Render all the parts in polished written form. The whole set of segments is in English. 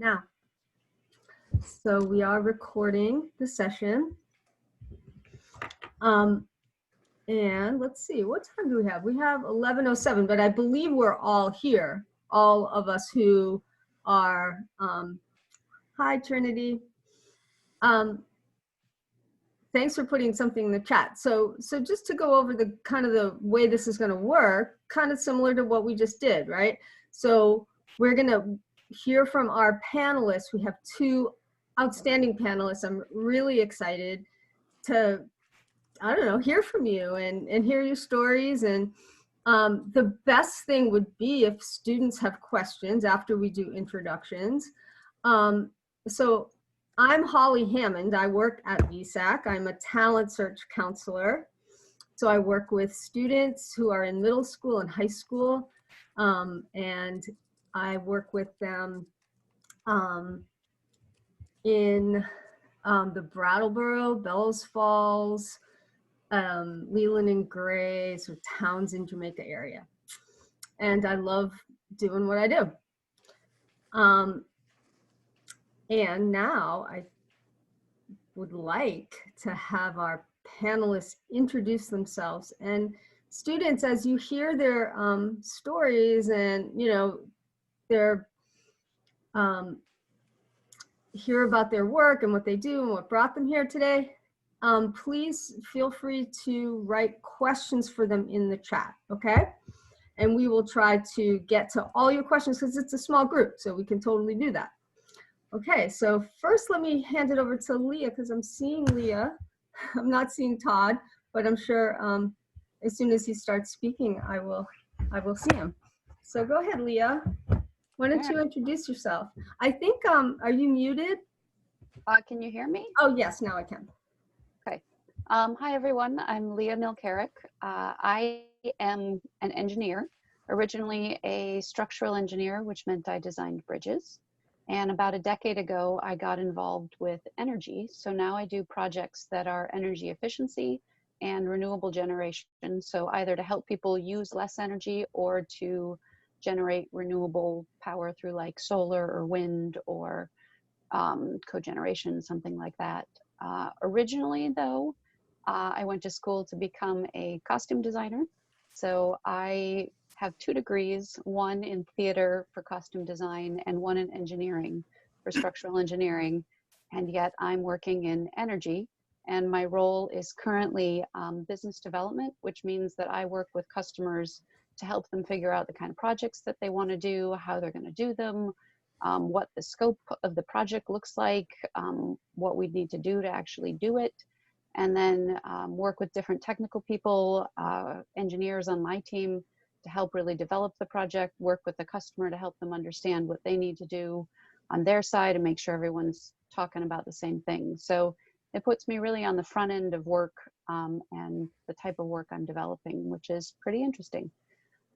Now, so we are recording the session. And let's see, what time do we have? We have 11:07, but I believe we're all here, all of us who are, hi Trinity. Thanks for putting something in the chat. So just to go over the kind of the way this is going to work, kind of similar to what we just did, right? So we're going to hear from our panelists. We have two outstanding panelists. I'm really excited to, I don't know, hear from you and hear your stories. And the best thing would be if students have questions after we do introductions. So I'm Holly Hammond. I work at VSAC. I'm a talent search counselor. So I work with students who are in middle school and high school. And I work with them in the Brattleboro, Bellows Falls, Leland and Gray, so towns in Jamaica area. And I love doing what I do. And now I would like to have our panelists introduce themselves. And students, as you hear their stories and, you know, their hear about their work and what they do and what brought them here today, please feel free to write questions for them in the chat, okay? And we will try to get to all your questions because it's a small group, so we can totally do that. Okay, so first let me hand it over to Leah because I'm seeing Leah. I'm not seeing Todd, but I'm sure as soon as he starts speaking, I will see him. So go ahead, Leah. Why don't you introduce yourself? I think, are you muted? Can you hear me? Oh, yes, now I can. Okay. Hi, everyone. I'm Leah Milcarek. I am an engineer, originally a structural engineer, which meant I designed bridges. And about a decade ago, I got involved with energy. So now I do projects that are energy efficiency and renewable generation. So either to help people use less energy or to generate renewable power through like solar or wind or cogeneration, something like that. Originally, though, I went to school to become a costume designer. So I have 2 degrees, one in theater for costume design and one in engineering for structural engineering. And yet I'm working in energy. And my role is currently business development, which means that I work with customers to help them figure out the kind of projects that they want to do, how they're going to do them, what the scope of the project looks like, what we need to do to actually do it, and then work with different technical people, engineers on my team to help really develop the project, work with the customer to help them understand what they need to do on their side and make sure everyone's talking about the same thing. So it puts me really on the front end of work and the type of work I'm developing, which is pretty interesting.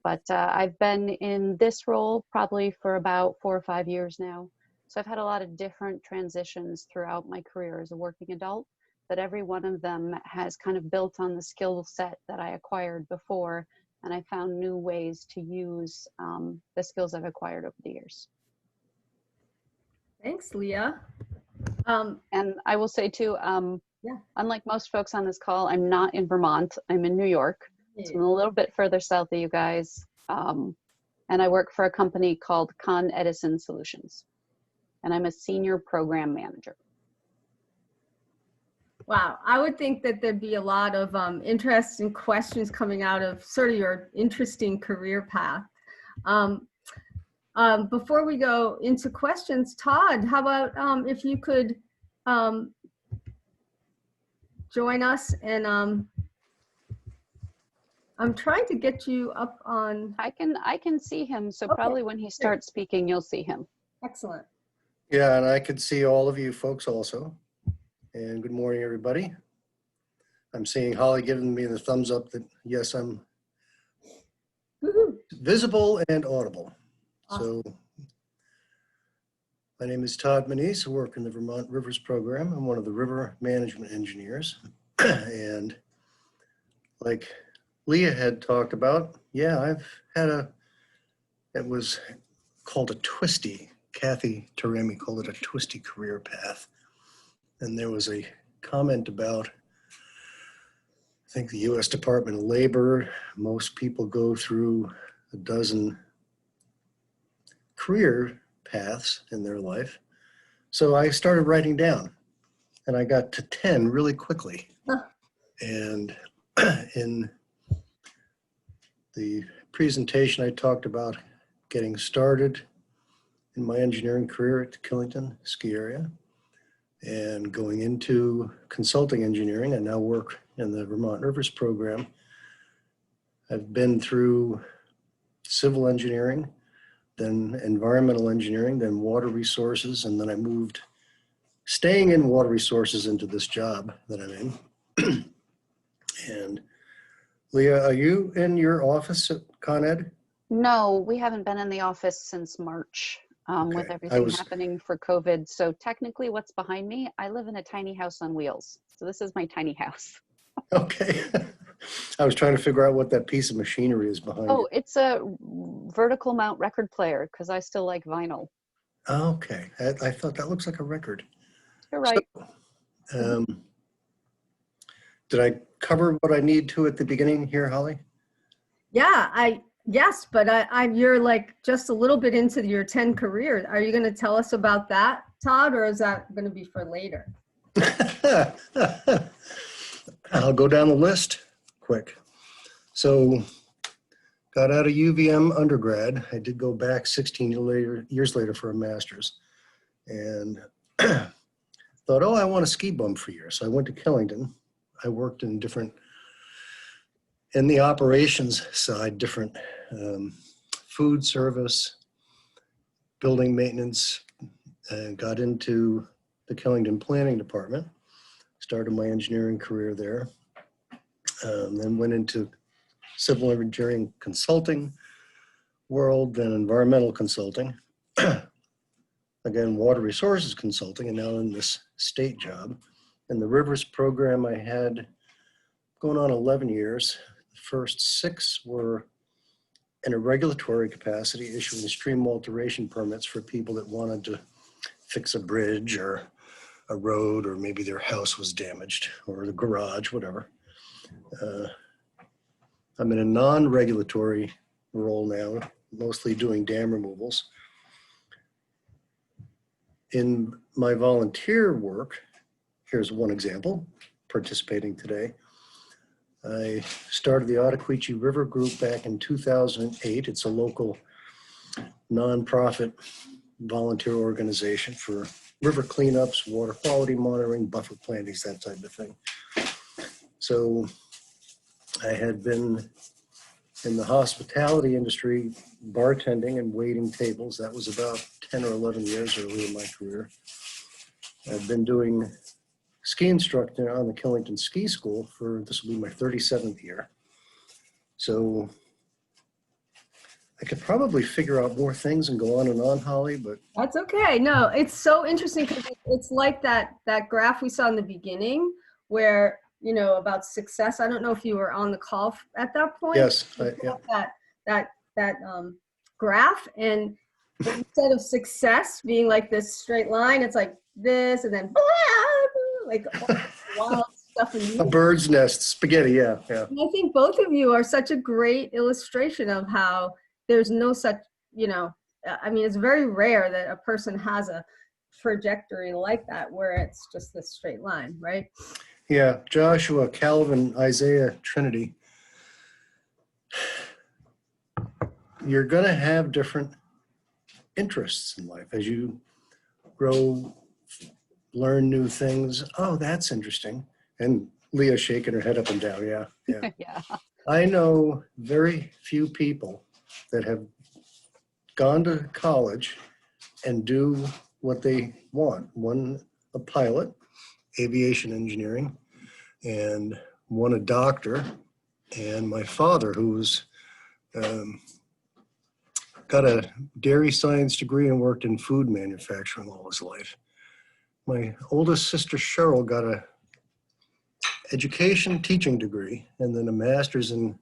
But I've been in this role probably for about 4 or 5 years now. So I've had a lot of different transitions throughout my career as a working adult, but every one of them has kind of built on the skill set that I acquired before, and I found new ways to use the skills I've acquired over the years. Thanks, Leah. And I will say too, unlike most folks on this call, I'm not in Vermont, I'm in New York. So I'm a little bit further south of you guys. And I work for a company called Edison Solutions. And I'm a senior program manager. Wow, I would think that there'd be a lot of interest and questions coming out of sort of your interesting career path. Before we go into questions, Todd, how about if you could join us and I'm trying to get you up on. I can see him, so okay. Probably when he starts speaking, you'll see him. Excellent. Yeah, and I could see all of you folks also. And good morning, everybody. I'm seeing Holly giving me the thumbs up that yes, I'm visible and audible. Awesome. So my name is Todd Menees. I work in the Vermont Rivers program. I'm one of the river management engineers. And like Leah had talked about, yeah, I've had it was called a twisty Kathy Taremi called it a twisty career path. And there was a comment about, I think, the US Department of Labor. Most people go through a dozen career paths in their life. So I started writing down, and I got to 10 really quickly. Huh. And in the presentation, I talked about getting started in my engineering career at the Killington ski area and going into consulting engineering. I now work in the Vermont Rivers program. I've been through civil engineering, then environmental engineering, then water resources, and then I moved, staying in water resources, into this job that I'm in. And Leah, are you in your office at Con Ed? No, we haven't been in the office since March with Okay. everything happening for COVID. So technically what's behind me, I live in a tiny house on wheels. So this is my tiny house. Okay. I was trying to figure out what that piece of machinery is behind Oh, you. it's a vertical mount record player because I still like vinyl. Okay. I thought that looks like a record. You're right. So, did I cover what I need to at the beginning here, Holly? Yeah, yes, but you're like just a little bit into your 10 careers. Are you going to tell us about that, Todd, or is that going to be for later? I'll go down the list quick. So, got out of UVM undergrad. I did go back 16 years later for a master's, and thought, oh, I want a ski bum for years. So I went to Killington. I worked in the operations side, different food service, building maintenance, and got into the Killington planning department. Started my engineering career there. Then went into civil engineering consulting world, then environmental consulting. Again, water resources consulting, and now in this state job. In the Rivers program, I had going on 11 years. The first 6 were in a regulatory capacity, issuing stream alteration permits for people that wanted to fix a bridge or a road, or maybe their house was damaged, or the garage, whatever. I'm in a non-regulatory role now, mostly doing dam removals. In my volunteer work, here's one example, participating today. I started the Ottaquechee River Group back in 2008. It's a local nonprofit volunteer organization for river cleanups, water quality monitoring, buffer plantings, that type of thing. So I had been in the hospitality industry, bartending and waiting tables. That was about 10 or 11 years early in my career. I've been doing ski instructor on the Killington Ski School this will be my 37th year. So I could probably figure out more things and go on, Holly, but. That's okay. No, it's so interesting because it's like that graph we saw in the beginning where, about success. I don't know if you were on the call at that point. Yes. Yeah. That graph, and instead of success being like this straight line, it's like this, and then blah, blah, like wild stuff. A bird's nest, spaghetti, yeah. And I think both of you are such a great illustration of how there's no such, it's very rare that a person has a trajectory like that where it's just this straight line, right? Yeah, Joshua, Calvin, Isaiah, Trinity. You're going to have different interests in life as you grow, learn new things. Oh, that's interesting. And Leah shaking her head up and down. Yeah. Yeah. I know very few people that have gone to college and do what they want. One, a pilot, aviation engineering, and one, a doctor. And my father, who's got a dairy science degree and worked in food manufacturing all his life. My oldest sister, Cheryl, got a education teaching degree and then a master's in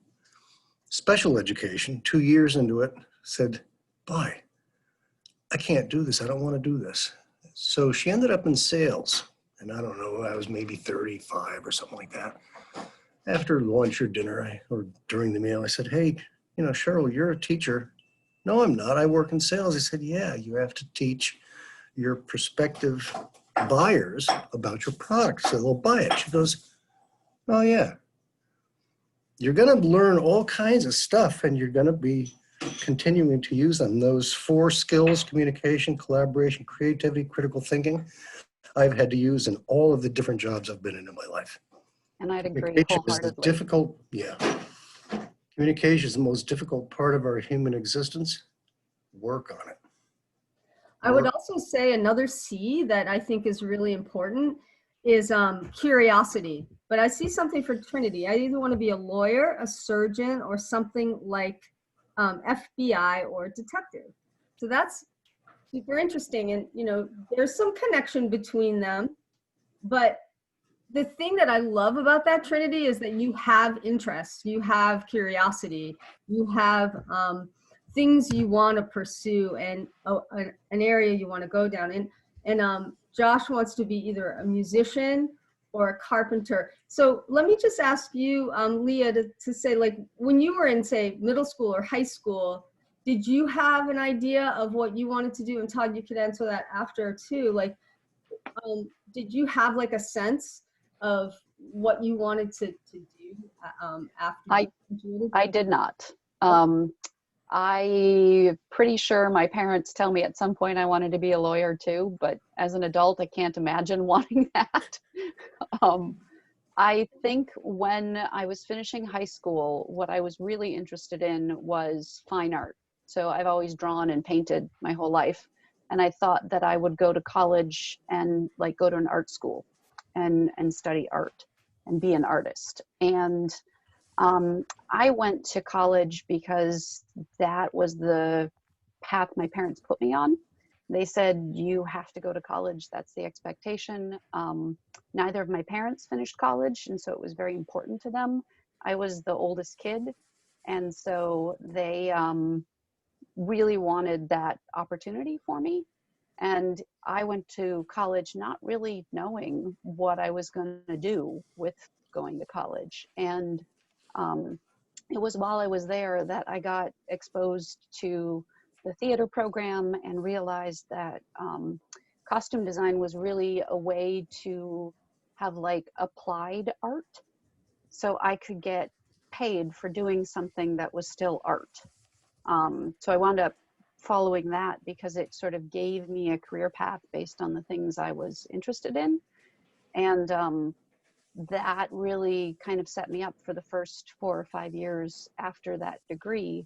special education. 2 years into it, said, boy, I can't do this. I don't want to do this. So she ended up in sales. And I don't know, I was maybe 35 or something like that. After lunch or dinner or during the meal, I said, hey, you know, Cheryl, you're a teacher. No, I'm not. I work in sales. I said, yeah, you have to teach your prospective buyers about your product so they'll buy it. She goes, oh, yeah. You're going to learn all kinds of stuff and you're going to be continuing to use them. Those 4 skills, communication, collaboration, creativity, critical thinking, I've had to use in all of the different jobs I've been in my life. And I'd agree Communication is the wholeheartedly. difficult, yeah. Communication is the most difficult part of our human existence. Work on it. I would also say another C that I think is really important is curiosity. But I see something for Trinity. I either want to be a lawyer, a surgeon, or something like FBI or detective. So that's super interesting. And, you know, there's some connection between them. But the thing that I love about that, Trinity, is that you have interests, you have curiosity, you have things you want to pursue and an area you want to go down. And Josh wants to be either a musician or a carpenter. So let me just ask you, Leah, to say, like, when you were in, say, middle school or high school, did you have an idea of what you wanted to do? And Todd, you could answer that after too. Like, did you have like a sense of what you wanted to do after you graduated? I did not. I'm pretty sure my parents tell me at some point I wanted to be a lawyer too, but as an adult, I can't imagine wanting that. I think when I was finishing high school, what I was really interested in was fine art. So I've always drawn and painted my whole life. And I thought that I would go to college and like go to an art school and study art and be an artist. And I went to college because that was the path my parents put me on. They said, you have to go to college. That's the expectation. Neither of my parents finished college, and so it was very important to them. I was the oldest kid, and so they really wanted that opportunity for me. And I went to college not really knowing what I was going to do with going to college. And it was while I was there that I got exposed to the theater program and realized that costume design was really a way to have like applied art. So I could get paid for doing something that was still art. So I wound up following that because it sort of gave me a career path based on the things I was interested in. And that really kind of set me up for the first 4 or 5 years after that degree.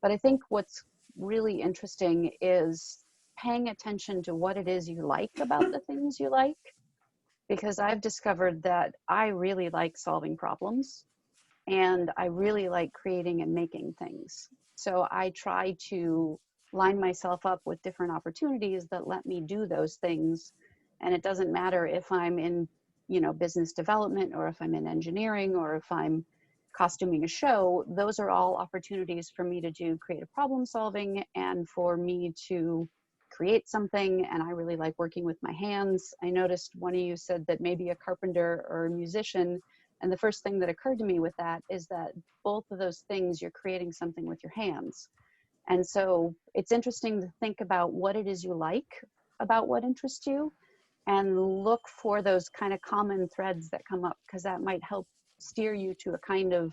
But I think what's really interesting is paying attention to what it is you like about the things you like, because I've discovered that I really like solving problems and I really like creating and making things. So I try to line myself up with different opportunities that let me do those things. And it doesn't matter if I'm in, you know, business development or if I'm in engineering or if I'm costuming a show. Those are all opportunities for me to do creative problem solving and for me to create something. And I really like working with my hands. I noticed one of you said that maybe a carpenter or a musician. And the first thing that occurred to me with that is that both of those things, you're creating something with your hands. And so it's interesting to think about what it is you like about what interests you and look for those kind of common threads that come up, because that might help steer you to a kind of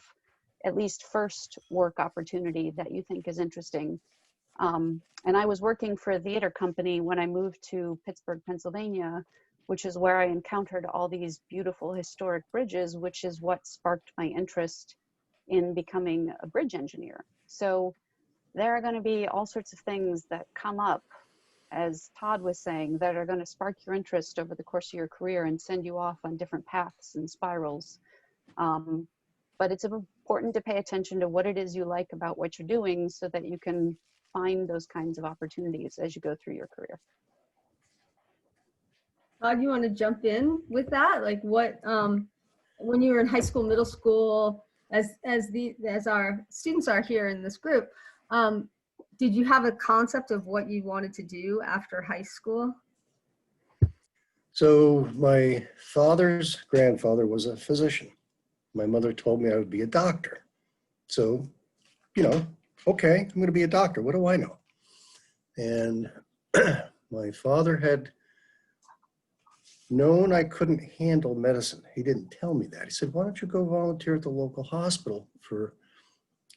at least first work opportunity that you think is interesting. And I was working for a theater company when I moved to Pittsburgh, Pennsylvania, which is where I encountered all these beautiful historic bridges, which is what sparked my interest in becoming a bridge engineer. So there are going to be all sorts of things that come up, as Todd was saying, that are going to spark your interest over the course of your career and send you off on different paths and spirals. But it's important to pay attention to what it is you like about what you're doing so that you can find those kinds of opportunities as you go through your career. Todd, you want to jump in with that? Like what, when you were in high school, middle school, as our students are here in this group, did you have a concept of what you wanted to do after high school? So my father's grandfather was a physician. My mother told me I would be a doctor. So, okay, I'm going to be a doctor. What do I know? And my father had known I couldn't handle medicine. He didn't tell me that. He said, why don't you go volunteer at the local hospital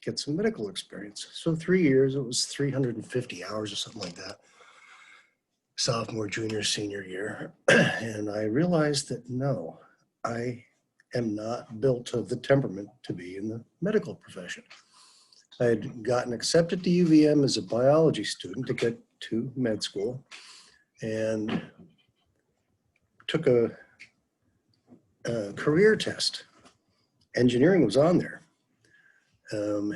get some medical experience? So 3 years, it was 350 hours or something like that. Sophomore, junior, senior year. And I realized that no, I am not built of the temperament to be in the medical profession. I had gotten accepted to UVM as a biology student to get to med school and took a career test. Engineering was on there. I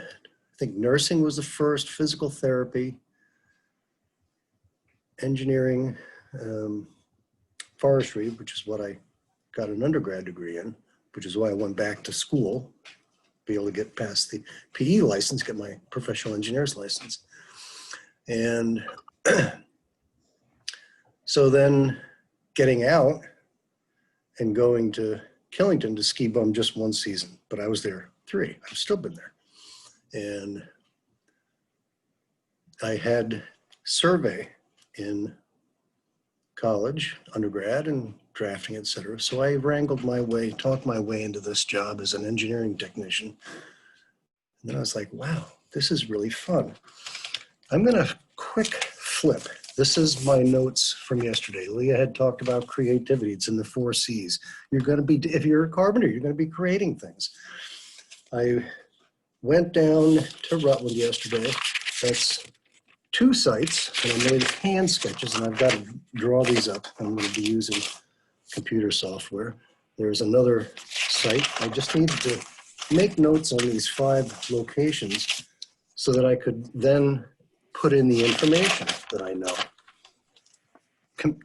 think nursing was the first, physical therapy, engineering, forestry, which is what I got an undergrad degree in, which is why I went back to school, be able to get past the PE license, get my professional engineer's license. And so then getting out and going to Killington to ski bum just one season, but I was there 3. I've still been there. And I had survey in college, undergrad, and drafting, et cetera. So I talked my way into this job as an engineering technician. And then I was like, wow, this is really fun. I'm gonna quick flip. This is my notes from yesterday. Leah had talked about creativity. It's in the 4 C's. If you're a carpenter, you're gonna be creating things. I went down to Rutland yesterday. That's 2 sites, and I made hand sketches, and I've got to draw these up. I'm going to be using computer software. There's another site. I just needed to make notes on these 5 locations so that I could then put in the information that I know.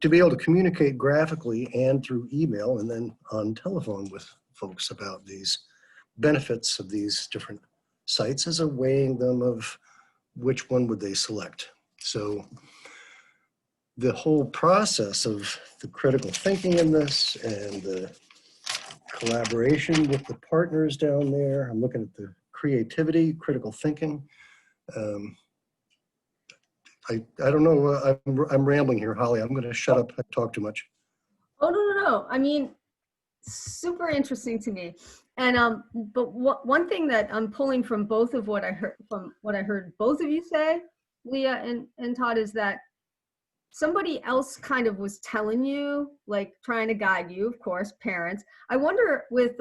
To be able to communicate graphically and through email and then on telephone with folks about these benefits of these different sites as a weighing them of which one would they select. So the whole process of the critical thinking in this and the collaboration with the partners down there, I'm looking at the creativity, critical thinking. I don't know, I'm rambling here, Holly. I'm gonna shut up, I talk too much. Oh, no. I mean, super interesting to me. And but one thing that I'm pulling from both of what I heard both of you say, Leah and Todd, is that somebody else kind of was telling you, like trying to guide you, of course, parents. I wonder with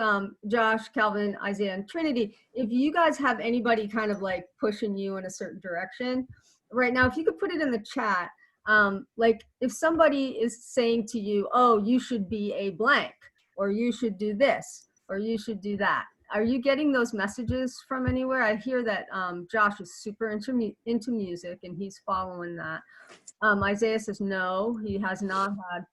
Josh, Calvin, Isaiah, and Trinity, if you guys have anybody kind of like pushing you in a certain direction right now. If you could put it in the chat, like if somebody is saying to you, oh, you should be a blank, or you should do this, or you should do that. Are you getting those messages from anywhere? I hear that Josh is super into music and he's following that. Isaiah says no, he has not had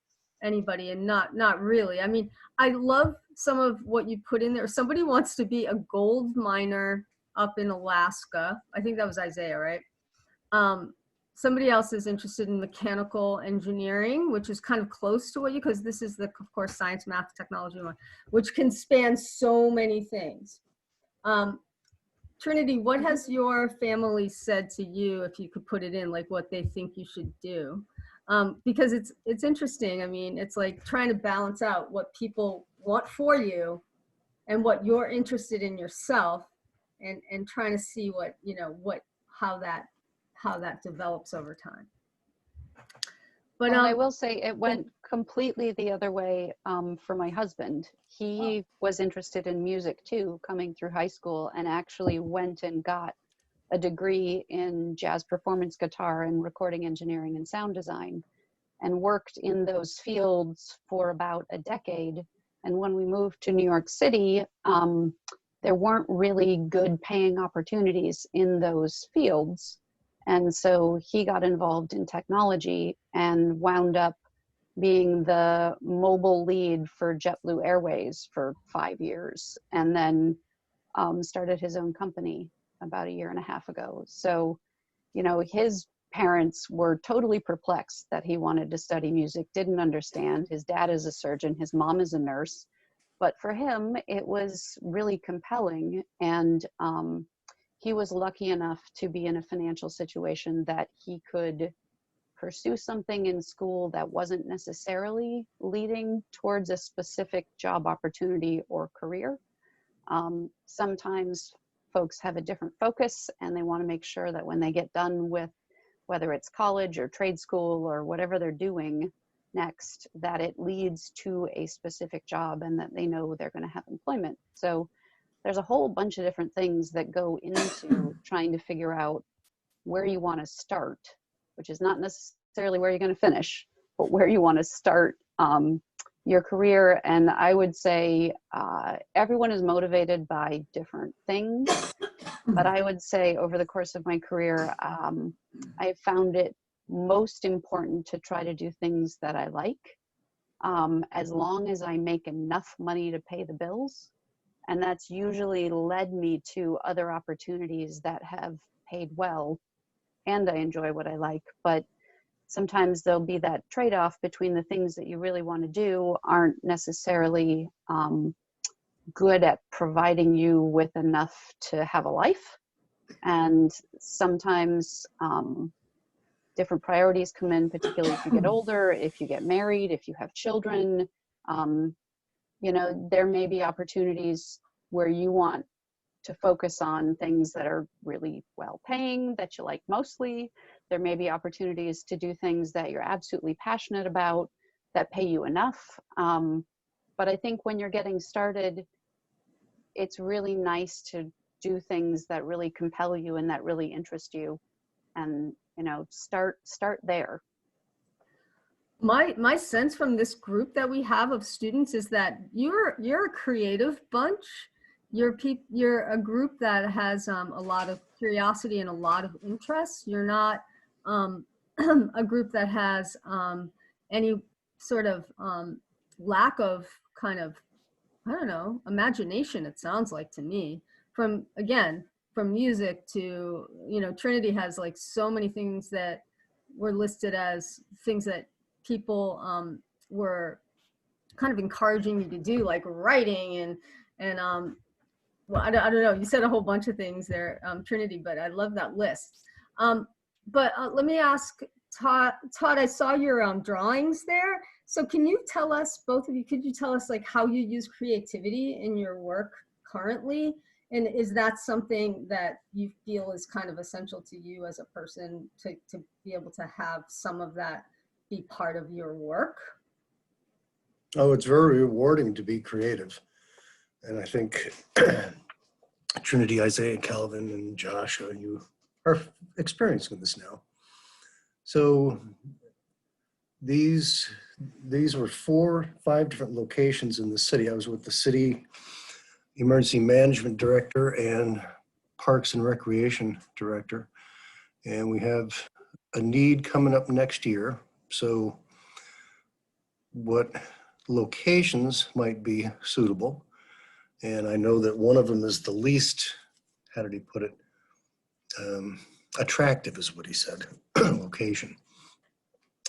anybody, and not really. I mean, I love some of what you put in there. Somebody wants to be a gold miner up in Alaska. I think that was Isaiah, right? Somebody else is interested in mechanical engineering, which is kind of close to what because this is of course, science, math, technology one, which can span so many things. Trinity, what has your family said to you, if you could put it in, like what they think you should do? Because it's interesting. I mean, it's like trying to balance out what people want for you and what you're interested in yourself, and trying to see what, how that develops over time. But well, I will say it went completely the other way for my husband. He was interested in music too, coming through high school, and actually went and got a degree in jazz performance guitar and recording engineering and sound design, and worked in those fields for about a decade. And when we moved to New York City, there weren't really good paying opportunities in those fields. And so he got involved in technology and wound up being the mobile lead for JetBlue Airways for 5 years, and then started his own company about 1.5 years ago. So you know, his parents were totally perplexed that he wanted to study music, didn't understand. His dad is a surgeon, his mom is a nurse. But for him, it was really compelling. And he was lucky enough to be in a financial situation that he could pursue something in school that wasn't necessarily leading towards a specific job opportunity or career. Sometimes folks have a different focus and they want to make sure that when they get done with, whether it's college or trade school or whatever they're doing next, that it leads to a specific job and that they know they're going to have employment. So there's a whole bunch of different things that go into trying to figure out where you want to start, which is not necessarily where you're going to finish, but where you want to start your career. And I would say everyone is motivated by different things, but I would say over the course of my career, I found it most important to try to do things that I like, as long as I make enough money to pay the bills. And that's usually led me to other opportunities that have paid well, and I enjoy what I like. But sometimes there'll be that trade-off between the things that you really want to do aren't necessarily good at providing you with enough to have a life. And sometimes different priorities come in, particularly if you get older, if you get married, if you have children. You know, there may be opportunities where you want to focus on things that are really well paying, that you like mostly. There may be opportunities to do things that you're absolutely passionate about, that pay you enough. But I think when you're getting started, it's really nice to do things that really compel you and that really interest you. And, you know, start there. My sense from this group that we have of students is that you're a creative bunch. You're a group that has a lot of curiosity and a lot of interest. You're not a group that has any sort of lack of kind of, I don't know, imagination, it sounds like to me. From music to, you know, Trinity has like so many things that were listed as things that people were kind of encouraging you to do, like writing and well, I don't know, you said a whole bunch of things there, Trinity, but I love that list. But let me ask Todd, I saw your drawings there. So can you tell us, both of you, could you tell us like how you use creativity in your work currently? And is that something that you feel is kind of essential to you as a person to be able to have some of that be part of your work? Oh, it's very rewarding to be creative. And I think Trinity, Isaiah, Calvin, and Joshua, you are experiencing this now. So these were 5 different locations in the city. I was with the city emergency management director and parks and recreation director. And we have a need coming up next year. So what locations might be suitable? And I know that one of them is the least, how did he put it? Attractive is what he said, location.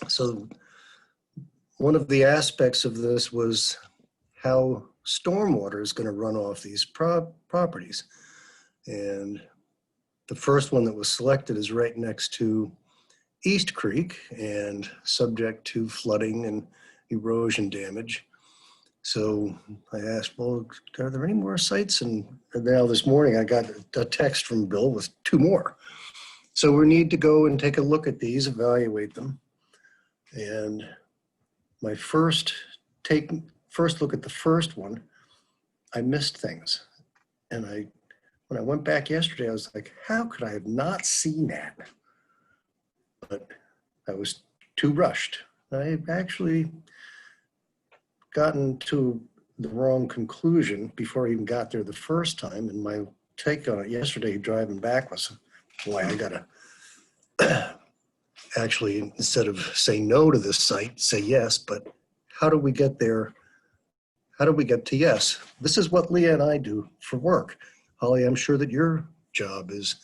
So one of the aspects of this was how stormwater is going to run off these properties. And the first one that was selected is right next to East Creek and subject to flooding and erosion damage. So I asked, well, are there any more sites? And now this morning I got a text from Bill with 2 more. So we need to go and take a look at these, evaluate them. And my first look at the first one, I missed things. And when I went back yesterday, I was like, how could I have not seen that? But I was too rushed. I actually gotten to the wrong conclusion before I even got there the first time. And my take on it yesterday driving back was, boy, I gotta actually, instead of say no to this site, say yes. But how do we get there? How do we get to yes? This is what Leah and I do for work. Holly, I'm sure that your job is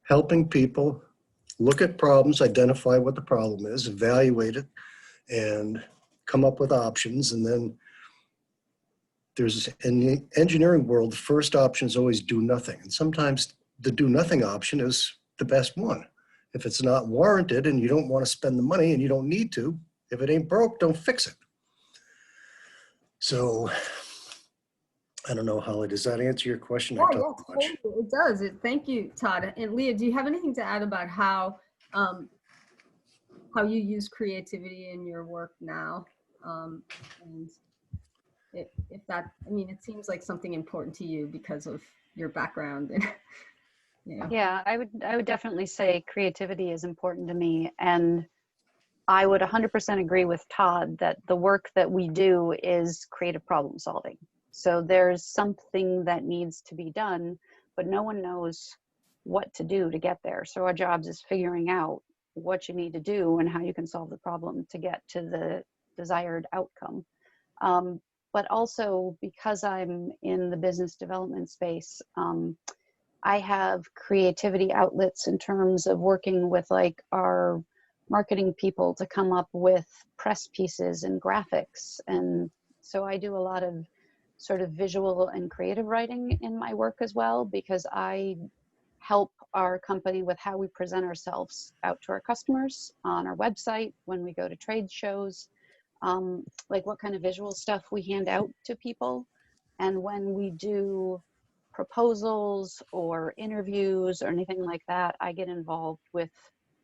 helping people look at problems, identify what the problem is, evaluate it, and come up with options. And then in the engineering world, the first option is always do nothing. And sometimes the do nothing option is the best one. If it's not warranted and you don't want to spend the money and you don't need to, if it ain't broke, don't fix it. So I don't know, Holly, does that answer your question? Yeah, I yeah, talked too much. totally. It does. Thank you, Todd. And Leah, do you have anything to add about how you use creativity in your work now? And if that, I mean, it seems like something important to you because of your background. And, you know. Yeah, I would definitely say creativity is important to me, and I would 100% agree with Todd that the work that we do is creative problem solving. So there's something that needs to be done, but no one knows what to do to get there. So our jobs is figuring out what you need to do and how you can solve the problem to get to the desired outcome. But also because I'm in the business development space, I have creativity outlets in terms of working with like our marketing people to come up with press pieces and graphics. And so I do a lot of sort of visual and creative writing in my work as well, because I help our company with how we present ourselves out to our customers on our website, when we go to trade shows, like what kind of visual stuff we hand out to people. And when we do proposals or interviews or anything like that, I get involved with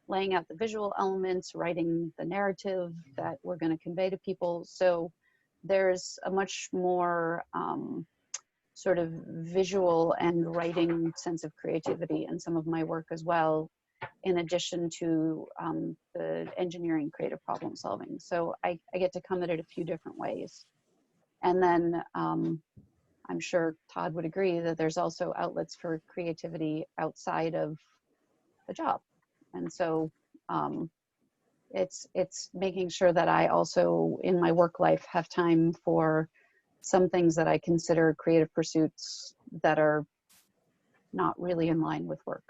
laying out the visual elements, writing the narrative that we're going to convey to people. So there's a much more sort of visual and writing sense of creativity in some of my work as well, in addition to the engineering creative problem solving. So I get to come at it a few different ways. And then I'm sure Todd would agree that there's also outlets for creativity outside of the job. And so it's making sure that I also in my work life have time for some things that I consider creative pursuits that are not really in line with work.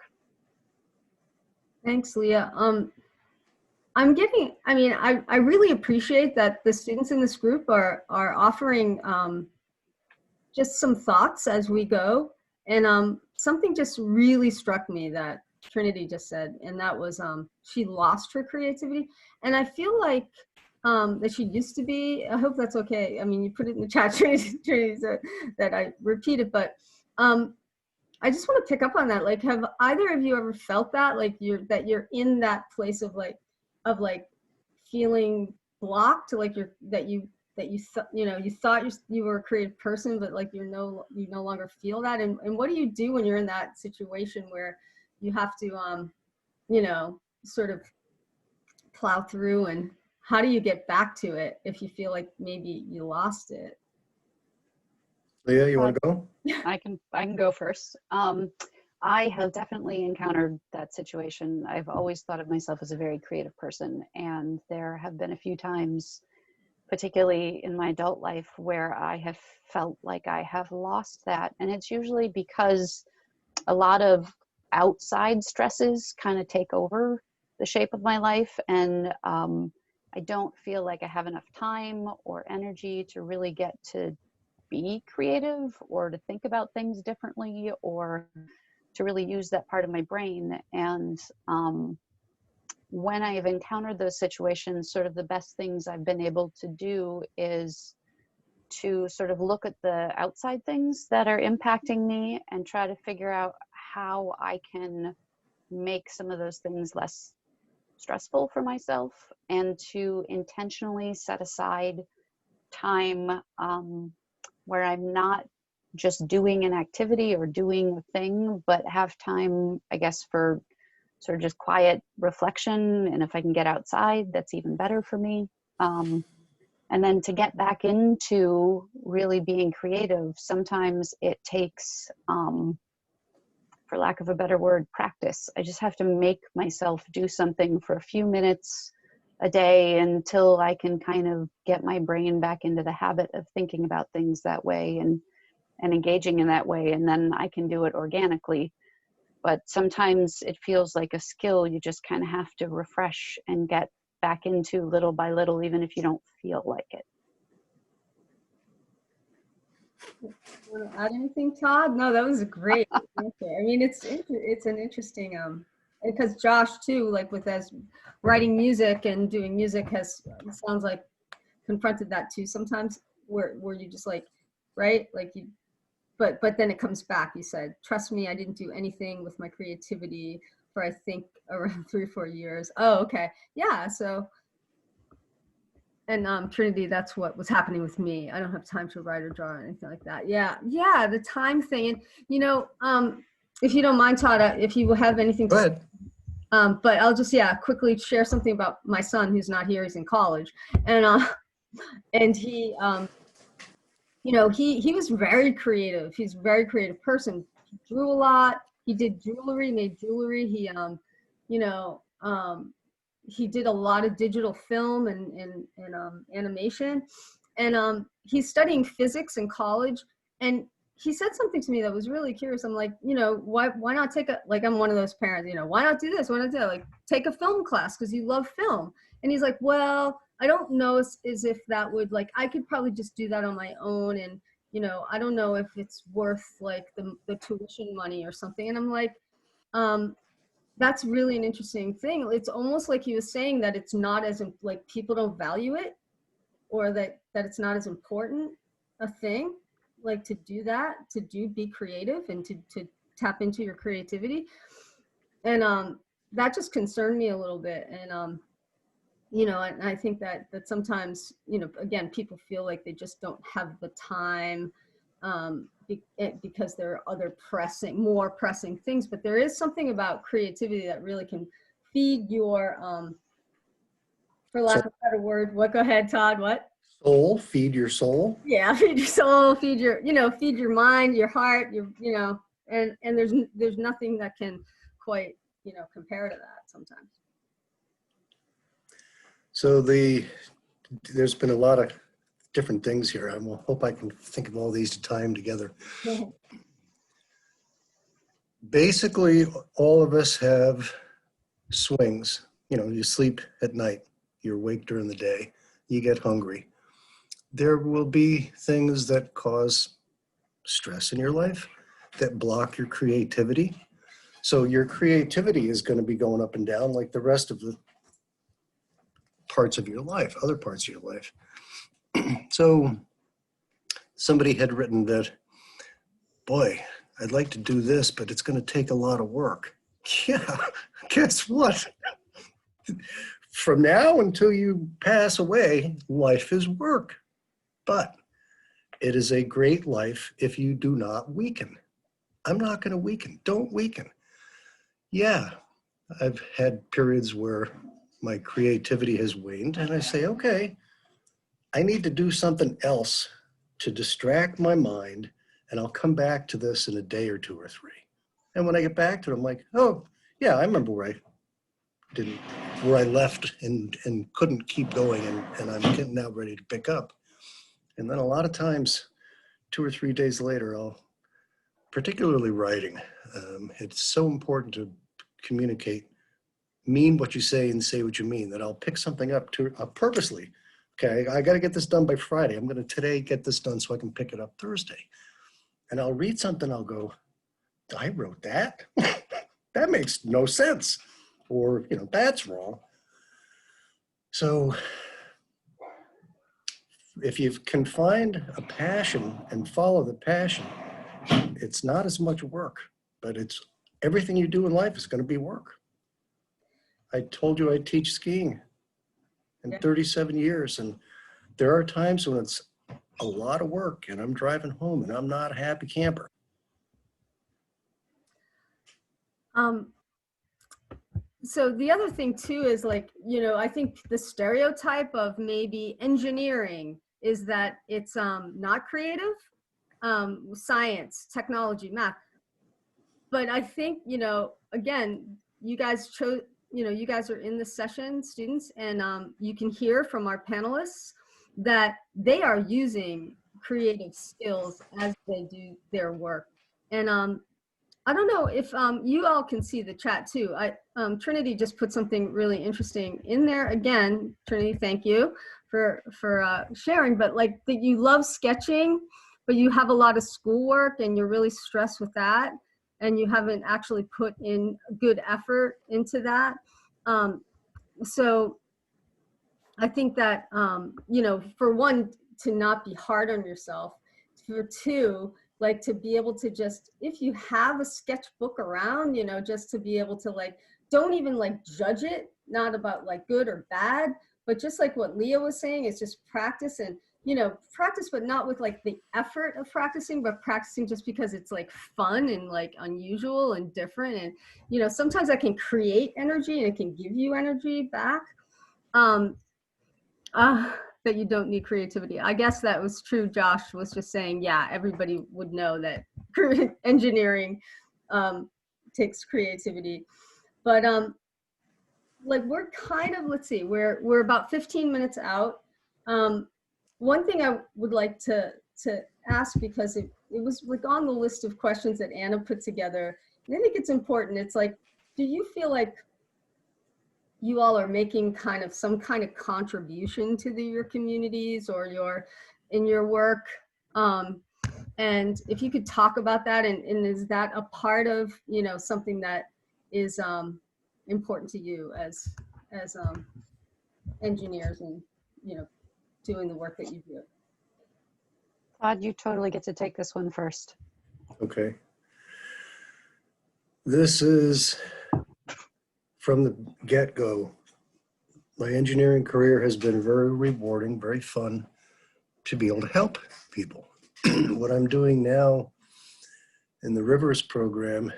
Thanks, Leah. I mean, I really appreciate that the students in this group are offering just some thoughts as we go. And something just really struck me that Trinity just said, and that was she lost her creativity. And I feel like that she used to be, I hope that's okay. I mean, you put it in the chat, Trinity, that I repeat it, but I just want to pick up on that. Like, have either of you ever felt that, like you're in that place of feeling blocked, like you thought you were a creative person, but like you no longer feel that. And what do you do when you're in that situation where you have to sort of plow through, and how do you get back to it if you feel like maybe you lost it? Leah, you want to go? I can go first. I have definitely encountered that situation. I've always thought of myself as a very creative person, and there have been a few times, particularly in my adult life, where I have felt like I have lost that. And it's usually because a lot of outside stresses kind of take over the shape of my life, and I don't feel like I have enough time or energy to really get to be creative or to think about things differently or to really use that part of my brain. And when I have encountered those situations, sort of the best things I've been able to do is to sort of look at the outside things that are impacting me and try to figure out how I can make some of those things less stressful for myself, and to intentionally set aside time where I'm not just doing an activity or doing a thing, but have time, I guess, for sort of just quiet reflection. And if I can get outside, that's even better for me. And then to get back into really being creative, sometimes it takes, for lack of a better word, practice. I just have to make myself do something for a few minutes a day until I can kind of get my brain back into the habit of thinking about things that way and engaging in that way. And then I can do it organically. but sometimes it feels like a skill you just kind of have to refresh and get back into little by little, even if you don't feel like it. Want to add anything, Todd? No, that was a great answer. I mean, it's an interesting because Josh too, like with as writing music and doing music has sounds like confronted that too sometimes where you just like, right, like you, but then it comes back. You said, trust me, I didn't do anything with my creativity for I think around 3 or 4 years. Oh, okay, yeah. So. And Trinity, that's what was happening with me. I don't have time to write or draw or anything like that. Yeah, the time thing. And you know, if you don't mind, Todd, if you have anything to say, but I'll just quickly share something about my son who's not here. He's in college, and he, you know, he was very creative. He's a very creative person. He drew a lot. He did jewelry, made jewelry. He, you know, he did a lot of digital film and animation, and he's studying physics in college. And he said something to me that was really curious. I'm like, you know, why not take a, like, I'm one of those parents, you know, why not do this? Why not do that? Like, take a film class because you love film. And he's like, well, I don't know as if that would, like, I could probably just do that on my own. And, you know, I don't know if it's worth like the tuition money or something. And I'm like, that's really an interesting thing. It's almost like he was saying that it's not as, like, people don't value it, or that it's not as important a thing, like, to do that, be creative and to tap into your creativity. And that just concerned me a little bit. And you know, and I think that sometimes, you know, again, people feel like they just don't have the time because there are other more pressing things. But there is something about creativity that really can feed your, for lack of a better word, go ahead, Todd, what? Soul, feed your soul. Yeah, feed your soul, feed your, you know, feed your mind, your heart, your, you know, and there's nothing that can quite, you know, compare to that sometimes. So there's been a lot of different things here. I hope I can think of all these to tie them together. Basically, all of us have swings. You know, you sleep at night, you're awake during the day, you get hungry. There will be things that cause stress in your life that block your creativity. So your creativity is going to be going up and down like the rest of the parts of your life, other parts of your life. So somebody had written that, boy, I'd like to do this, but it's going to take a lot of work. Yeah, guess what? From now until you pass away, life is work. But it is a great life if you do not weaken. I'm not going to weaken. Don't weaken. Yeah, I've had periods where my creativity has waned, and I say, okay, I need to do something else to distract my mind, and I'll come back to this in a day or 2 or 3. And when I get back to it, I'm like, oh, yeah, I remember where I left and couldn't keep going, and I'm getting now ready to pick up. And then a lot of times, 2 or 3 days later, particularly writing, it's so important to communicate, mean what you say and say what you mean, that I'll pick something up purposely. Okay, I got to get this done by Friday. I'm going to today get this done so I can pick it up Thursday. And I'll read something, I'll go, I wrote that? That makes no sense. Or, you know, that's wrong. So if you can find a passion and follow the passion, it's not as much work, but it's everything you do in life is going to be work. I told you I teach skiing in 37 years, and there are times when it's a lot of work and I'm driving home and I'm not a happy camper. So the other thing too is, like, you know, I think the stereotype of maybe engineering is that it's not creative, science, technology, math. But I think, you know, again, you guys chose, you know, you guys are in the session, students, and you can hear from our panelists that they are using creative skills as they do their work. And I don't know if you all can see the chat too. Trinity just put something really interesting in there. Again, Trinity, thank you for sharing. But like that, you love sketching, but you have a lot of schoolwork and you're really stressed with that, and you haven't actually put in good effort into that. So I think that you know, for one, to not be hard on yourself. For two, like to be able to just, if you have a sketchbook around, you know, just to be able to like, don't even like judge it, not about like good or bad, but just like what Leah was saying, is just practice and, you know, practice, but not with like the effort of practicing, but practicing just because it's like fun and like unusual and different. And, you know, sometimes that can create energy and it can give you energy back. That you don't need creativity. I guess that was true. Josh was just saying, yeah, everybody would know that engineering takes creativity. But like we're kind of, let's see, we're about 15 minutes out. One thing I would like to ask, because it was like on the list of questions that Anna put together, and I think it's important. It's like, do you feel like you all are making kind of some kind of contribution to your communities or in your work? And if you could talk about that, and is that a part of, you know, something that is important to you as engineers and, you know, doing the work that you do? Todd, you totally get to take this one first. Okay. This is from the get-go. My engineering career has been very rewarding, very fun to be able to help people. What I'm doing now in the Rivers program,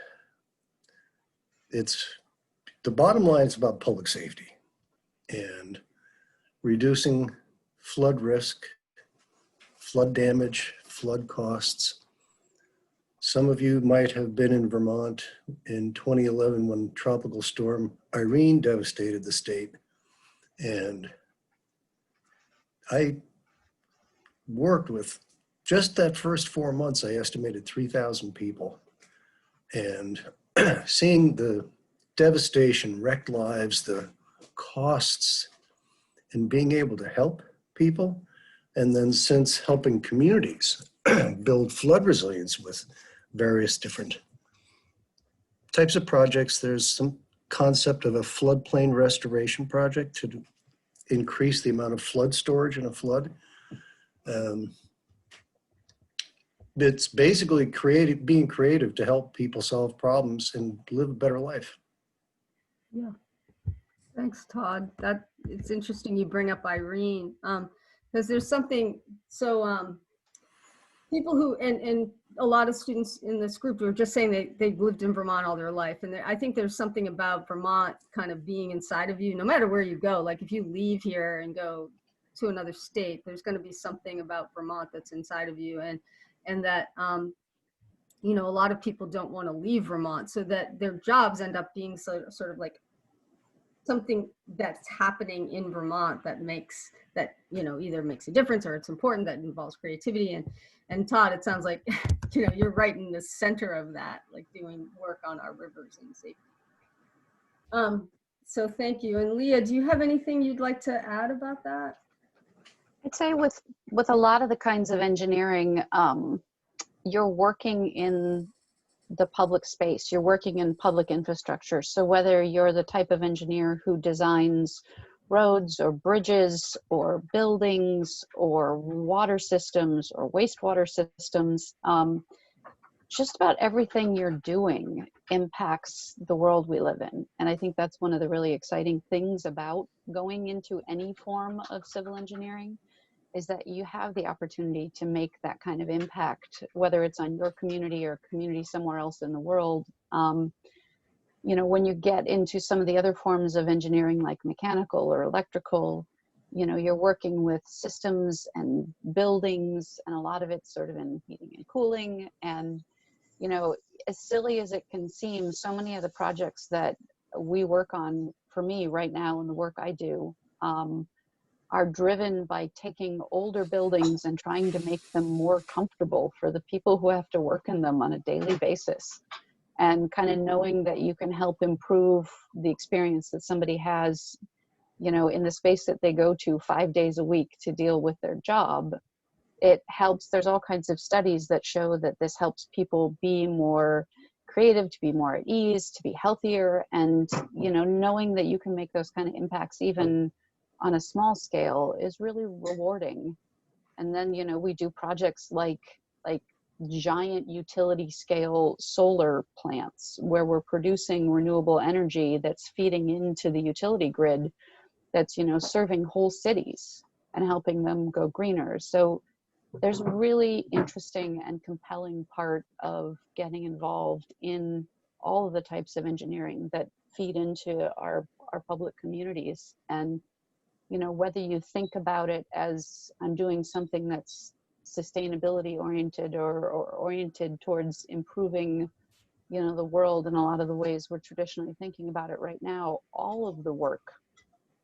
it's the bottom line is about public safety and reducing flood risk, flood damage, flood costs. Some of you might have been in Vermont in 2011 when Tropical Storm Irene devastated the state. And I worked with, just that first 4 months, I estimated 3,000 people. And seeing the devastation, wrecked lives, the costs, and being able to help people, and then since helping communities build flood resilience with various different types of projects. There's some concept of a floodplain restoration project to increase the amount of flood storage in a flood. It's basically being creative to help people solve problems and live a better life. Yeah. Thanks, Todd. That it's interesting you bring up Irene, because there's something, so people who, and a lot of students in this group were just saying they've lived in Vermont all their life. And I think there's something about Vermont kind of being inside of you, no matter where you go. Like if you leave here and go to another state, there's going to be something about Vermont that's inside of you. And that, you know, a lot of people don't want to leave Vermont, so that their jobs end up being sort of like something that's happening in Vermont that makes, that, you know, either makes a difference or it's important, that involves creativity. And Todd, it sounds like, you know, you're right in the center of that, like doing work on our rivers and safety. So thank you. And Leah, do you have anything you'd like to add about that? I'd say with a lot of the kinds of engineering, you're working in the public space, you're working in public infrastructure. So whether you're the type of engineer who designs roads or bridges or buildings or water systems or wastewater systems, just about everything you're doing impacts the world we live in. And I think that's one of the really exciting things about going into any form of civil engineering, is that you have the opportunity to make that kind of impact, whether it's on your community or community somewhere else in the world. You know, when you get into some of the other forms of engineering, like mechanical or electrical, you know, you're working with systems and buildings, and a lot of it's sort of in heating and cooling. And, you know, as silly as it can seem, so many of the projects that we work on, for me right now in the work I do, are driven by taking older buildings and trying to make them more comfortable for the people who have to work in them on a daily basis. and kind of knowing that you can help improve the experience that somebody has, you know, in the space that they go to 5 days a week to deal with their job. It helps. There's all kinds of studies that show that this helps people be more creative, to be more at ease, to be healthier. And, you know, knowing that you can make those kind of impacts even on a small scale is really rewarding. And then, you know, we do projects like giant utility scale solar plants where we're producing renewable energy that's feeding into the utility grid, that's, you know, serving whole cities and helping them go greener. So there's a really interesting and compelling part of getting involved in all of the types of engineering that feed into our public communities. And, you know, whether you think about it as I'm doing something that's sustainability oriented or oriented towards improving, you know, the world in a lot of the ways we're traditionally thinking about it right now, all of the work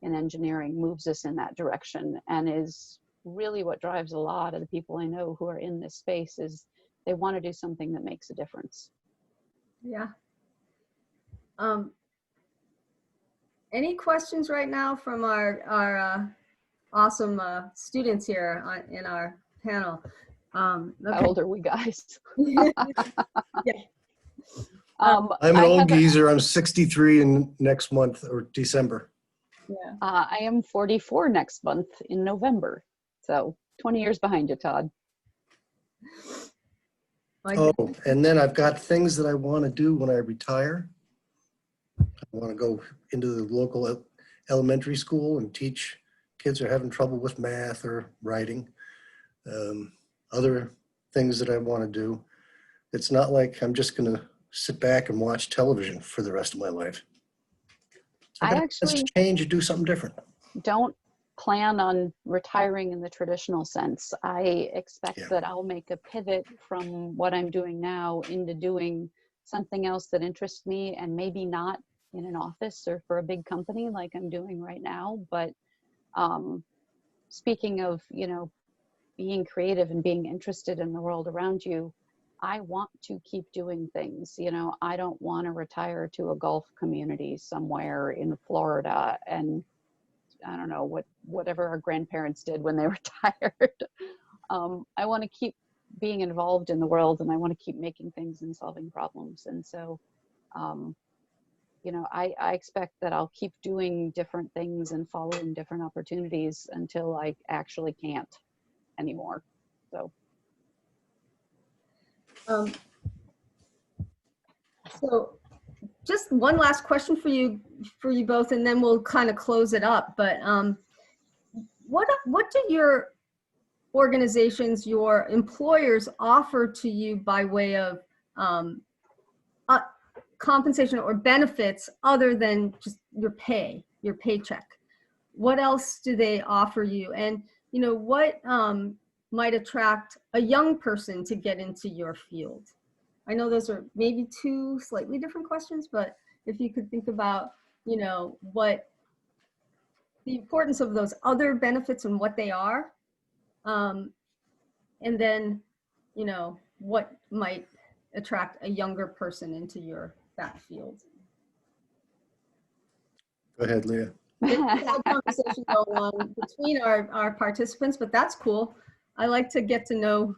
in engineering moves us in that direction, and is really what drives a lot of the people I know who are in this space. Is they want to do something that makes a difference. Yeah. Any questions right now from our awesome students here in our panel? How Okay. old are we, guys? Yeah. I'm an old geezer. I'm 63 in next month or December. Yeah. I am 44 next month in November. So 20 years behind you, Todd. Oh, and then I've got things that I want to do when I retire. I want to go into the local elementary school and teach kids who are having trouble with math or writing. Other things that I want to do. It's not like I'm just going to sit back and watch television for the rest of my life. I actually change and do something different. Don't plan on retiring in the traditional sense. I expect that I'll make a pivot from what I'm doing now into doing something else that interests me, and maybe not in an office or for a big company like I'm doing right now. But speaking of, you know, being creative and being interested in the world around you, I want to keep doing things. You know, I don't want to retire to a golf community somewhere in Florida and I don't know, whatever our grandparents did when they retired. I want to keep being involved in the world, and I want to keep making things and solving problems. And so, you know, I expect that I'll keep doing different things and following different opportunities until I actually can't anymore. So. So just one last question for you both, and then we'll kind of close it up. But what do your organizations, your employers offer to you by way of compensation or benefits other than just your paycheck? What else do they offer you? And, you know, what might attract a young person to get into your field? I know those are maybe two slightly different questions, but if you could think about, you know, what the importance of those other benefits and what they are, and then, you know, what might attract a younger person into that field. Go ahead, Leah. There's a whole conversation going on between our participants, but that's cool. I like to get to know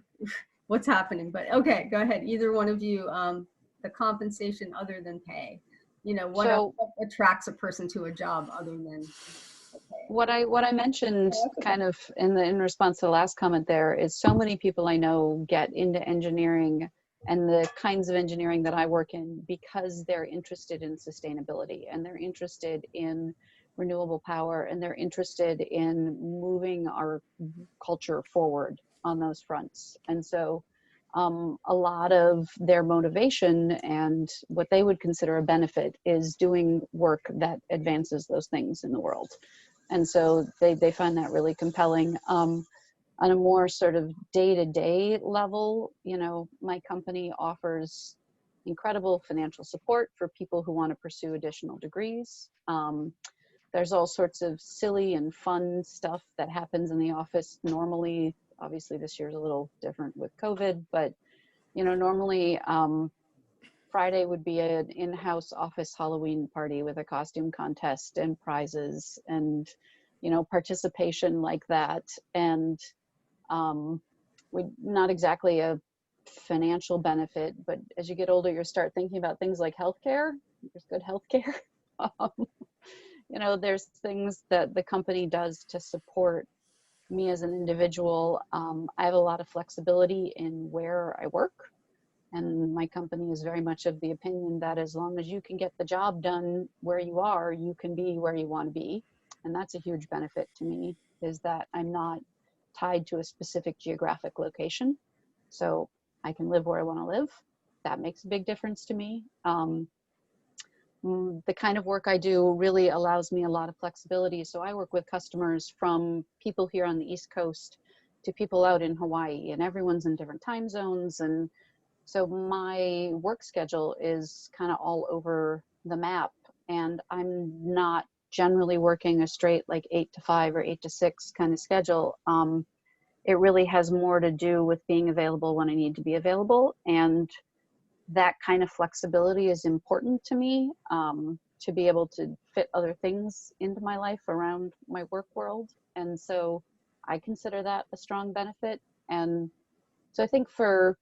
what's happening, but okay, go ahead. Either one of you, the compensation other than pay, you know, what attracts a person to a job other than pay? What I mentioned kind of in response to the last comment there is so many people I know get into engineering and the kinds of engineering that I work in because they're interested in sustainability, and they're interested in renewable power, and they're interested in moving our culture forward on those fronts. And so a lot of their motivation and what they would consider a benefit is doing work that advances those things in the world. And so they find that really compelling. On a more sort of day-to-day level, you know, my company offers incredible financial support for people who want to pursue additional degrees. There's all sorts of silly and fun stuff that happens in the office normally. Obviously, this year's a little different with COVID, but, you know, normally Friday would be an in-house office Halloween party with a costume contest and prizes and, you know, participation like that. And not exactly a financial benefit, but as you get older, you start thinking about things like healthcare. There's good healthcare. You know, there's things that the company does to support me as an individual. I have a lot of flexibility in where I work, and my company is very much of the opinion that as long as you can get the job done where you are, you can be where you want to be. And that's a huge benefit to me, is that I'm not tied to a specific geographic location. So I can live where I want to live. That makes a big difference to me. The kind of work I do really allows me a lot of flexibility. So I work with customers from people here on the East Coast to people out in Hawaii, and everyone's in different time zones. And so my work schedule is kind of all over the map, and I'm not generally working a straight like 8 to 5 or 8 to 6 kind of schedule. It really has more to do with being available when I need to be available, and that kind of flexibility is important to me, to be able to fit other things into my life around my work world. And so I consider that a strong benefit. And so I think for,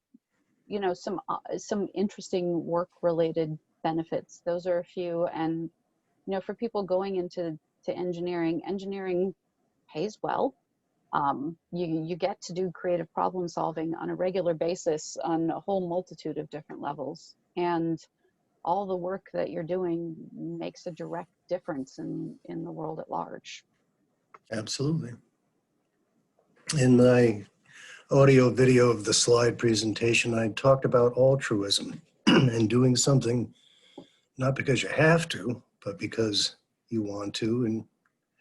you know, some interesting work related benefits, those are a few. And, you know, for people going into engineering pays well. You get to do creative problem solving on a regular basis on a whole multitude of different levels, and all the work that you're doing makes a direct difference in the world at large. Absolutely. In my audio video of the slide presentation, I talked about altruism and doing something not because you have to, but because you want to, and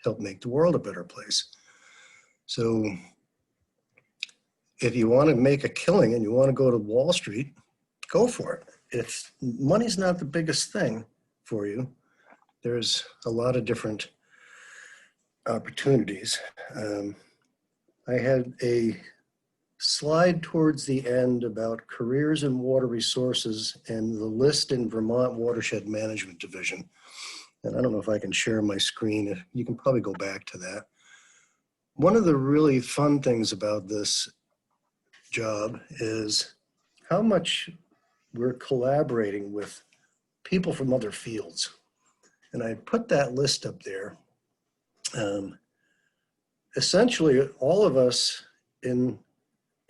help make the world a better place. So if you want to make a killing and you want to go to Wall Street, go for it. If money's not the biggest thing for you, there's a lot of different opportunities. I had a slide towards the end about careers in water resources and the list in Vermont Watershed Management Division. And I don't know if I can share my screen. You can probably go back to that. One of the really fun things about this job is how much we're collaborating with people from other fields. And I put that list up there. Essentially, all of us in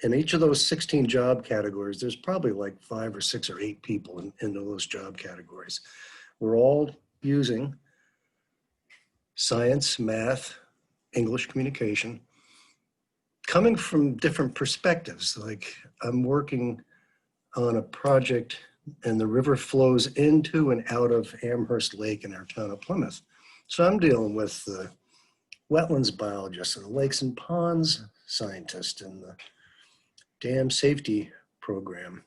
each of those 16 job categories, there's probably like 5 or 6 or 8 people in those job categories. We're all using science, math, English communication, coming from different perspectives. Like I'm working on a project and the river flows into and out of Amherst Lake in our town of Plymouth. So I'm dealing with the wetlands biologist and the lakes and ponds scientist and the dam safety program,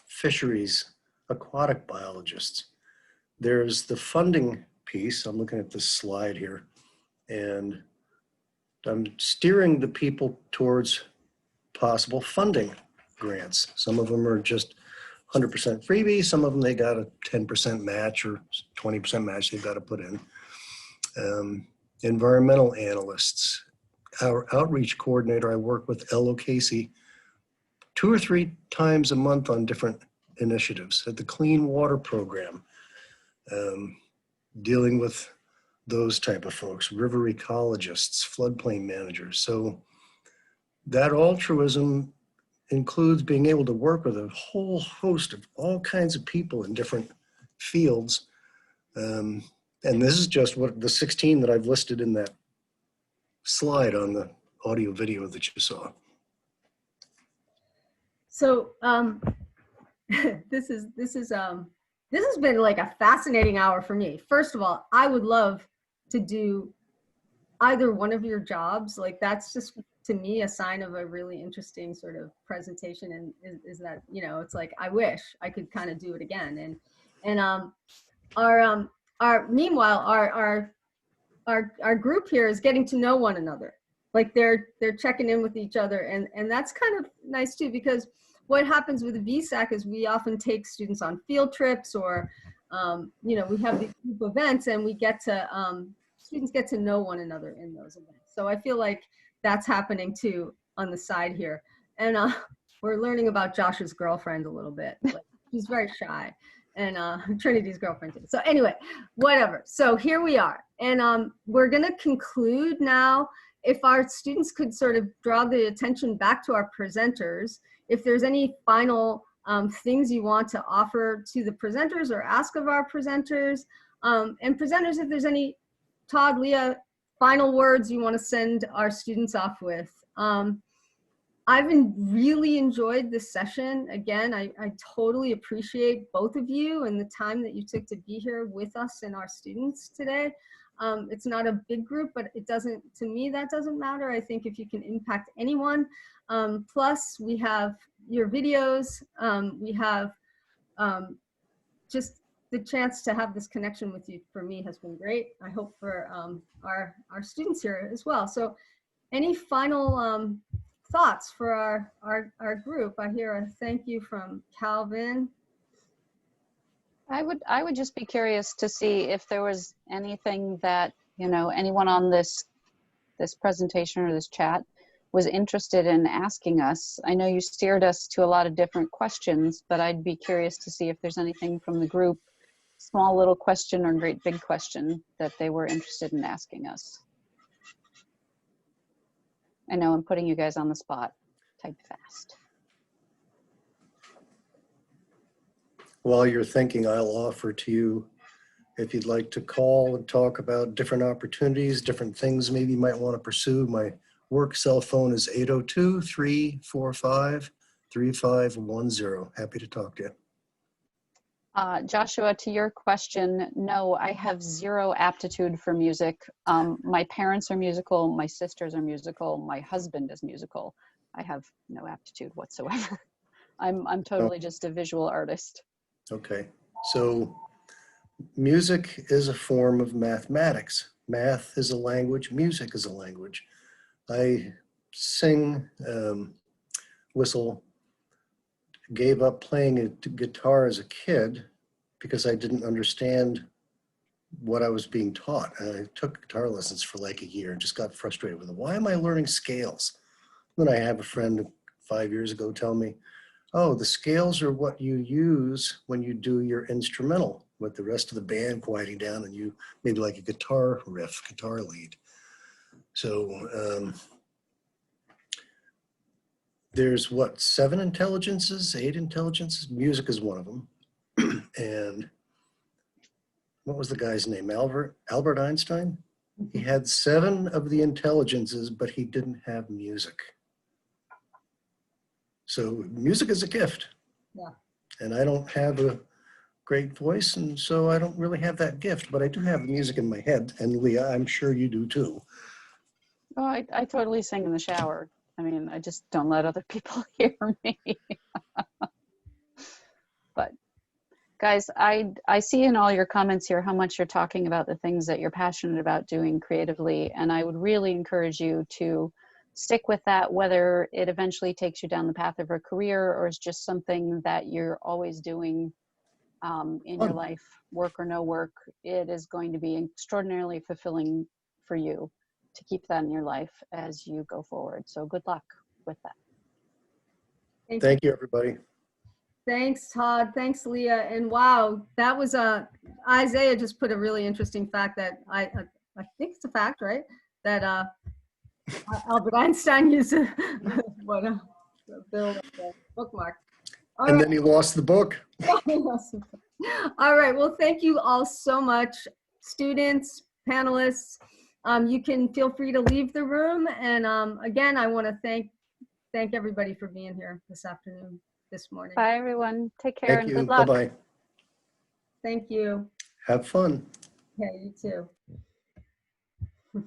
fisheries, aquatic biologists. There's the funding piece. I'm looking at this slide here, and I'm steering the people towards possible funding grants. Some of them are just 100% freebie. Some of them, they got a 10% match or 20% match they've got to put in. Environmental analysts. Our outreach coordinator, I work with Ella Casey 2 or 3 times a month on different initiatives at the Clean Water Program, dealing with those type of folks, river ecologists, floodplain managers. So that altruism includes being able to work with a whole host of all kinds of people in different fields. And this is just what the 16 that I've listed in that slide on the audio video that you saw. So this has been like a fascinating hour for me. First of all, I would love to do either one of your jobs. Like that's just to me a sign of a really interesting sort of presentation, and is that, you know, it's like I wish I could kind of do it again. And our group here is getting to know one another. Like they're checking in with each other, and that's kind of nice too, because what happens with the VSAC is we often take students on field trips, or you know, we have these group events, and we get to students get to know one another in those events. So I feel like that's happening too on the side here. And we're learning about Josh's girlfriend a little bit. Like, she's very shy, and Trinity's girlfriend too. So anyway, whatever. So here we are, and we're gonna conclude now. If our students could sort of draw the attention back to our presenters, if there's any final things you want to offer to the presenters or ask of our presenters, and presenters, if there's any, Todd, Leah, final words you want to send our students off with. I've really enjoyed this session. Again, I totally appreciate both of you and the time that you took to be here with us and our students today. It's not a big group, but it doesn't, to me, that doesn't matter. I think if you can impact anyone, plus we have your videos, we have just the chance to have this connection with you, for me, has been great. I hope for our students here as well. So any final thoughts for our group? I hear a thank you from Calvin. I would just be curious to see if there was anything that, you know, anyone on this presentation or this chat was interested in asking us. I know you steered us to a lot of different questions, but I'd be curious to see if there's anything from the group, small little question or great big question, that they were interested in asking us. I know I'm putting you guys on the spot. Type fast. While you're thinking, I'll offer to you, if you'd like to call and talk about different opportunities, different things maybe you might want to pursue. My work cell phone is 802-345-3510. Happy to talk to you. Joshua, to your question, no, I have zero aptitude for music. My parents are musical, my sisters are musical, my husband is musical. I have no aptitude whatsoever. I'm totally just a visual artist. Okay, so music is a form of mathematics. Math is a language, music is a language. I sing, whistle, gave up playing a guitar as a kid because I didn't understand what I was being taught. And I took guitar lessons for like a year and just got frustrated with it. Why am I learning scales? Then I have a friend 5 years ago tell me, oh, the scales are what you use when you do your instrumental with the rest of the band quieting down, and you maybe like a guitar riff, guitar lead. So there's what, 7 intelligences, 8 intelligences? Music is one of them. And what was the guy's name? Albert Einstein? He had 7 of the intelligences, but he didn't have music. So music is a gift. Yeah. And I don't have a great voice, and so I don't really have that gift, but I do have music in my head. And Leah, I'm sure you do too. Oh, I totally sing in the shower. I mean, I just don't let other people hear me. But guys, I see in all your comments here how much you're talking about the things that you're passionate about doing creatively. And I would really encourage you to stick with that, whether it eventually takes you down the path of a career or is just something that you're always doing in your life, work or no work. It is going to be extraordinarily fulfilling for you to keep that in your life as you go forward. So good luck with that. Thank you, everybody. Thanks, Todd. Thanks, Leah. And wow, that was Isaiah just put a really interesting fact that I think it's a fact, right? That Albert Einstein used a bookmark. And then he lost the book. All right. Well, thank you all so much, students, panelists. You can feel free to leave the room. And again, I want to thank everybody for being here this afternoon, this morning. Bye, everyone. Take care and good Thank you. luck. Bye-bye. Thank you. Have fun. Yeah, you too.